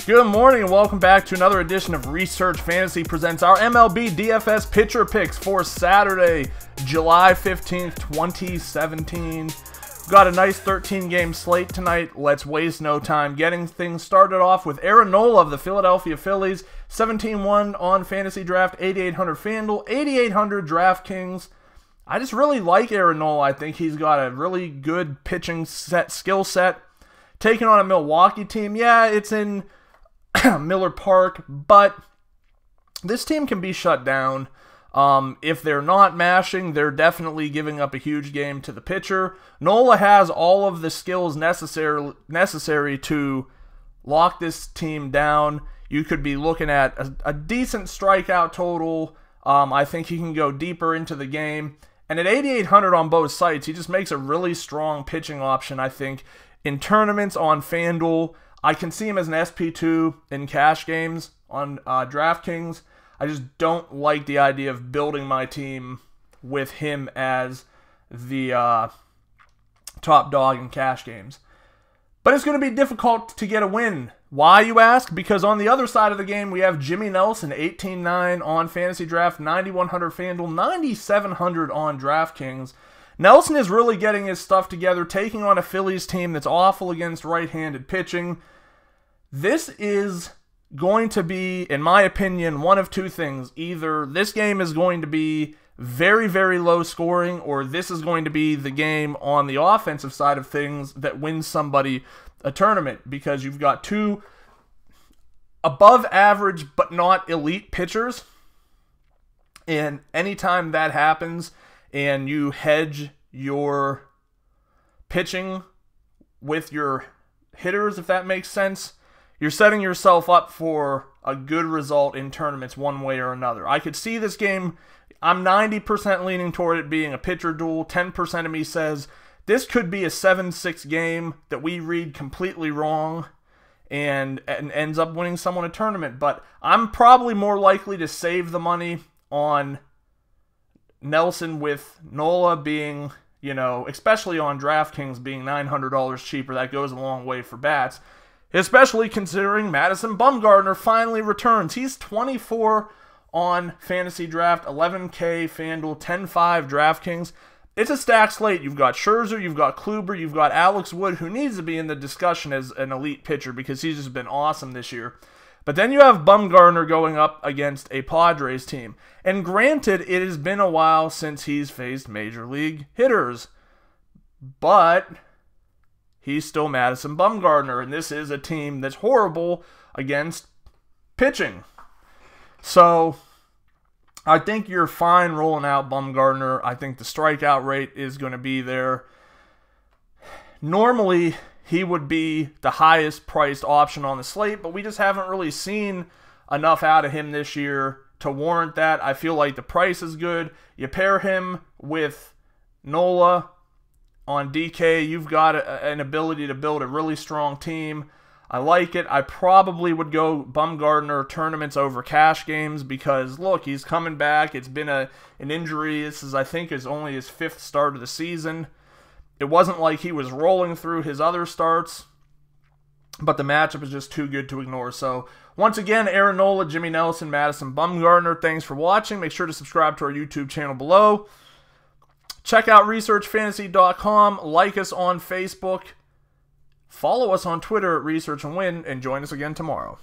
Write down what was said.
Good morning and welcome back to another edition of Research Fantasy presents our MLB DFS pitcher picks for Saturday, July 15th, 2017. We've got a nice 13-game slate tonight. Let's waste no time getting things started off with Aaron Nola of the Philadelphia Phillies, 17-1 on Fantasy Draft, 8,800 FanDuel, 8,800 DraftKings. I just really like Aaron Nola. I think he's got a really good pitching skill set. Taking on a Milwaukee team, yeah, it's in Miller Park, but this team can be shut down. If they're not mashing, they're definitely giving up a huge game to the pitcher. Nola has all of the skills necessary to lock this team down. You could be looking at a decent strikeout total. I think he can go deeper into the game. And at 8,800 on both sites, he just makes a really strong pitching option, I think. In tournaments on FanDuel, I can see him as an SP2 in cash games on DraftKings. I just don't like the idea of building my team with him as the top dog in cash games. But it's going to be difficult to get a win. Why, you ask? Because on the other side of the game, we have Jimmy Nelson, 18-9 on Fantasy Draft, 9,100 FanDuel, 9,700 on DraftKings. Nelson is really getting his stuff together, taking on a Phillies team that's awful against right-handed pitching. This is going to be, in my opinion, one of two things. Either this game is going to be very, very low scoring, or this is going to be the game on the offensive side of things that wins somebody a tournament, because you've got two above average but not elite pitchers. And anytime that happens, and you hedge your pitching with your hitters, if that makes sense, you're setting yourself up for a good result in tournaments one way or another. I could see this game, I'm 90% leaning toward it being a pitcher duel. 10% of me says this could be a 7-6 game that we read completely wrong and ends up winning someone a tournament. But I'm probably more likely to save the money on Nelson, with Nola being, especially on DraftKings being $900 cheaper. That goes a long way for bats, especially considering Madison Bumgarner finally returns. He's 24 on Fantasy Draft, 11K FanDuel, 10.5 DraftKings. It's a stacked slate. You've got Scherzer, you've got Kluber, you've got Alex Wood, who needs to be in the discussion as an elite pitcher because he's just been awesome this year. But then you have Bumgarner going up against a Padres team. And granted, it has been a while since he's faced major league hitters. But he's still Madison Bumgarner, and this is a team that's horrible against pitching. So I think you're fine rolling out Bumgarner. I think the strikeout rate is going to be there. Normally, he would be the highest priced option on the slate, but we just haven't really seen enough out of him this year to warrant that. I feel like the price is good. You pair him with Nola on DK, you've got an ability to build a really strong team. I like it. I probably would go Bumgarner tournaments over cash games because, look, he's coming back. It's been an injury. This is, I think, only his 5th start of the season. It wasn't like he was rolling through his other starts, but the matchup is just too good to ignore. So, once again, Aaron Nola, Jimmy Nelson, Madison Bumgarner, thanks for watching. Make sure to subscribe to our YouTube channel below. Check out ResearchFantasy.com. Like us on Facebook. Follow us on Twitter at Research and Win, and join us again tomorrow.